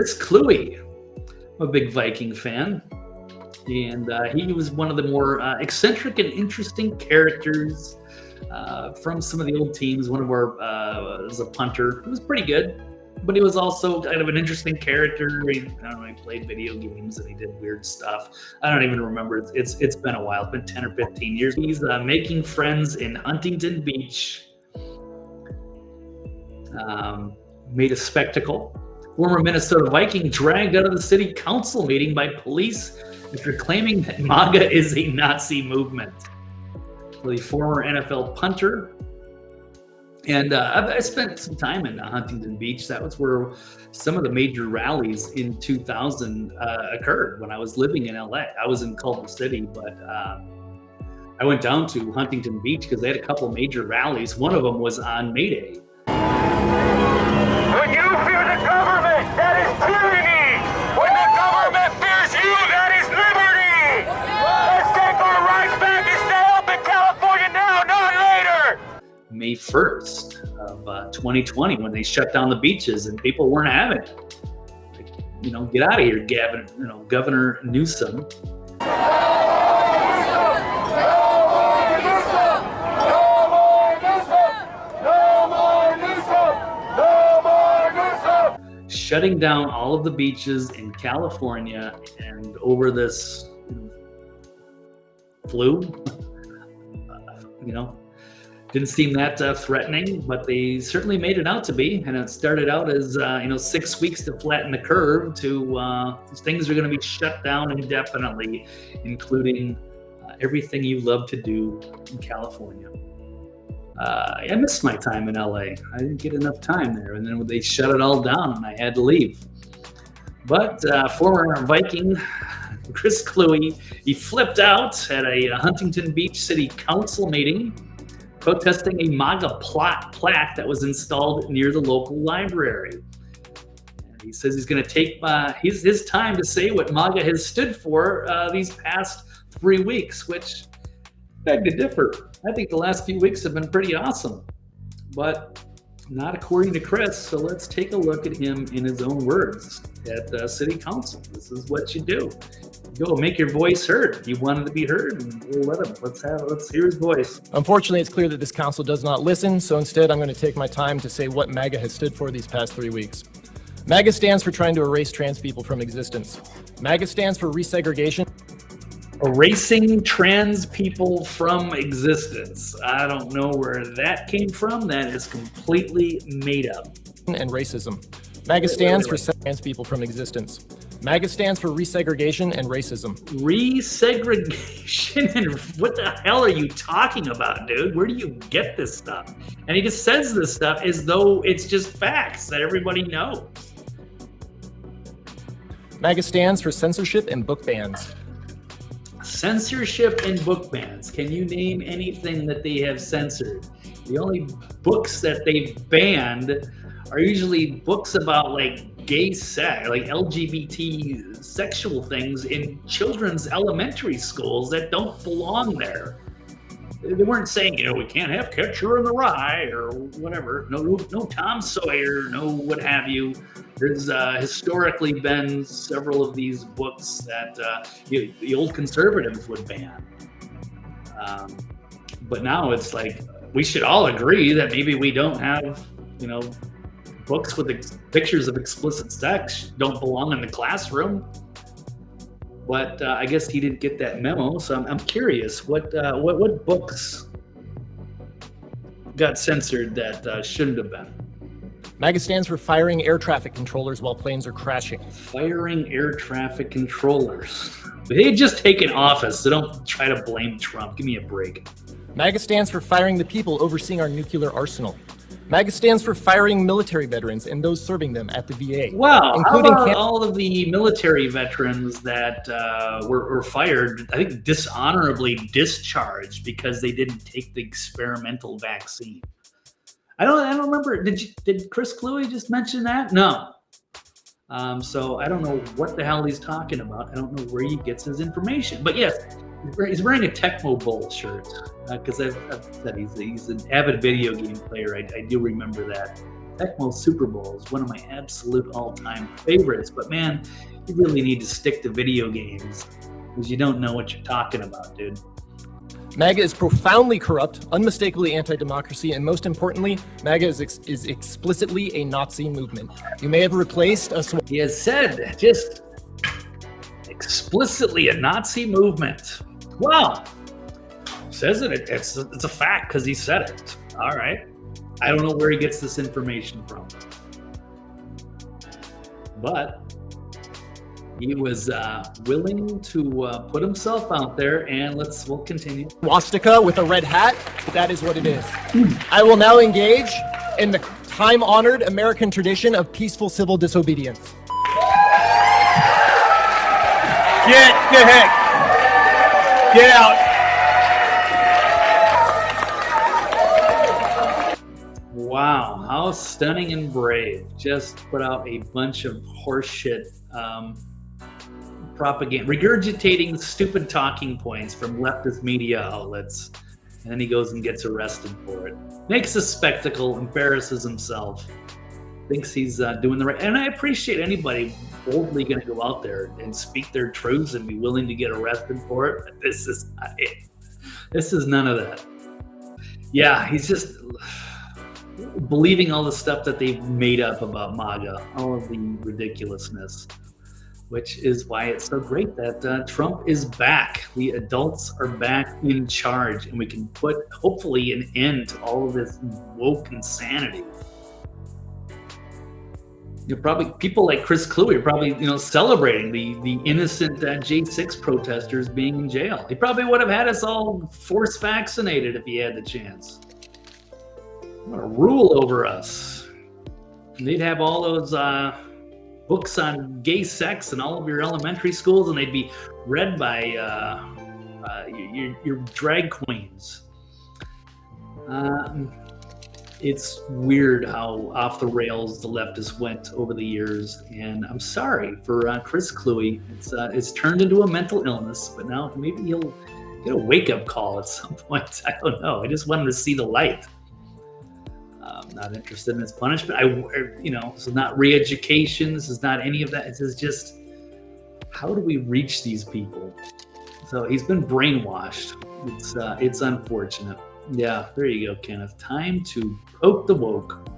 Chris Kluwe. I'm a big Viking fan. And he was one of the more eccentric and interesting characters from some of the old teams. One of our was a punter. He was pretty good, but he was also kind of an interesting character. He played video games and he did weird stuff. I don't even remember. It's been a while. It's been 10 or 15 years. He's making friends in Huntington Beach. Made a spectacle. Former Minnesota Viking dragged out of the city council meeting by police after claiming that MAGA is a Nazi movement. The former NFL punter. And I spent some time in Huntington Beach. That was where some of the major rallies in 2000 occurred when I was living in LA. I was in Culver City, but I went down to Huntington Beach because they had a couple major rallies. One of them was on May Day. When you fear the government, that is tyranny. When the government fears you, that is liberty. Let's take our rights back and stay up in California now, not later. May 1st of 2020, when they shut down the beaches and people weren't having it. Like, get out of here, Governor Newsom. Shutting down all of the beaches in California and over this flu, didn't seem that threatening, but they certainly made it out to be. And it started out as 6 weeks to flatten the curve to things are going to be shut down indefinitely, including everything you love to do in California. I missed my time in LA. I didn't get enough time there. And then they shut it all down and I had to leave. But former Viking Chris Kluwe, he flipped out at a Huntington Beach City Council meeting protesting a MAGA plaque that was installed near the local library. And he says he's going to take his time to say what MAGA has stood for these past 3 weeks, which beg to differ. I think the last few weeks have been pretty awesome, but not according to Chris. So let's take a look at him in his own words at City Council. This is what you do. Go make your voice heard. You wanted to be heard, and we'll let him. Let's hear his voice. Unfortunately, it's clear that this council does not listen. So instead, I'm going to take my time to say what MAGA has stood for these past 3 weeks. MAGA stands for trying to erase trans people from existence. MAGA stands for resegregation. Erasing trans people from existence. I don't know where that came from. That is completely made up. And racism. MAGA stands for trans people from existence. MAGA stands for resegregation and racism. Resegregation? And what the hell are you talking about, dude? Where do you get this stuff? And he just says this stuff as though it's just facts that everybody knows. MAGA stands for censorship and book bans. Censorship and book bans. Can you name anything that they have censored? The only books that they've banned are usually books about like gay sex, like LGBT sexual things in children's elementary schools that don't belong there. They weren't saying, we can't have Catcher in the Rye or whatever. No Tom Sawyer, no what have you. There's historically been several of these books that the old conservatives would ban. But now it's like, we should all agree that maybe we don't have, books with pictures of explicit sex don't belong in the classroom. But I guess he didn't get that memo, so I'm curious what books got censored that shouldn't have been. MAGA stands for firing air traffic controllers while planes are crashing. Firing air traffic controllers. They had just taken office, so don't try to blame Trump. Give me a break. MAGA stands for firing the people overseeing our nuclear arsenal. MAGA stands for firing military veterans and those serving them at the VA. Wow, including how about all of the military veterans that were fired, I think dishonorably discharged because they didn't take the experimental vaccine? I don't remember. Did Chris Kluwe just mention that? No. So I don't know what the hell he's talking about. I don't know where he gets his information. But yes, he's wearing a Tecmo Bowl shirt because I've said he's an avid video game player. I do remember that Tecmo Super Bowl is one of my absolute all-time favorites. But man, you really need to stick to video games because you don't know what you're talking about, dude. MAGA is profoundly corrupt, unmistakably anti-democracy, and most importantly, MAGA is explicitly a Nazi movement. You may have replaced a... He has said just explicitly a Nazi movement. Wow. Says it. It's a fact because he said it. All right. I don't know where he gets this information from. But he was willing to put himself out there, and we'll continue. Swastika with a red hat, that is what it is. I will now engage in the time-honored American tradition of peaceful civil disobedience. Get the heck! Get out! Wow, how stunning and brave. Just put out a bunch of horseshit propaganda, regurgitating stupid talking points from leftist media outlets, and then he goes and gets arrested for it. Makes a spectacle, embarrasses himself, thinks he's doing the right. And I appreciate anybody boldly going to go out there and speak their truths and be willing to get arrested for it. But this is not it. This is none of that. Yeah, he's just believing all the stuff that they've made up about MAGA, all of the ridiculousness. Which is why it's so great that Trump is back. The adults are back in charge, and we can put, hopefully, an end to all of this woke insanity. You're probably, people like Chris Kluwe are probably, celebrating the innocent J6 protesters being in jail. He probably would have had us all force vaccinated if he had the chance. What a rule over us. And they'd have all those books on gay sex in all of your elementary schools, and they'd be read by your drag queens. It's weird how off the rails the leftists went over the years, and I'm sorry for Chris Kluwe. It's turned into a mental illness, but now maybe he'll get a wake-up call at some point. I don't know. I just want him to see the light. Not interested in his punishment. This is not re-education. This is not any of that. This is just, how do we reach these people? So he's been brainwashed. It's unfortunate. Yeah, there you go, Kenneth. Time to poke the woke.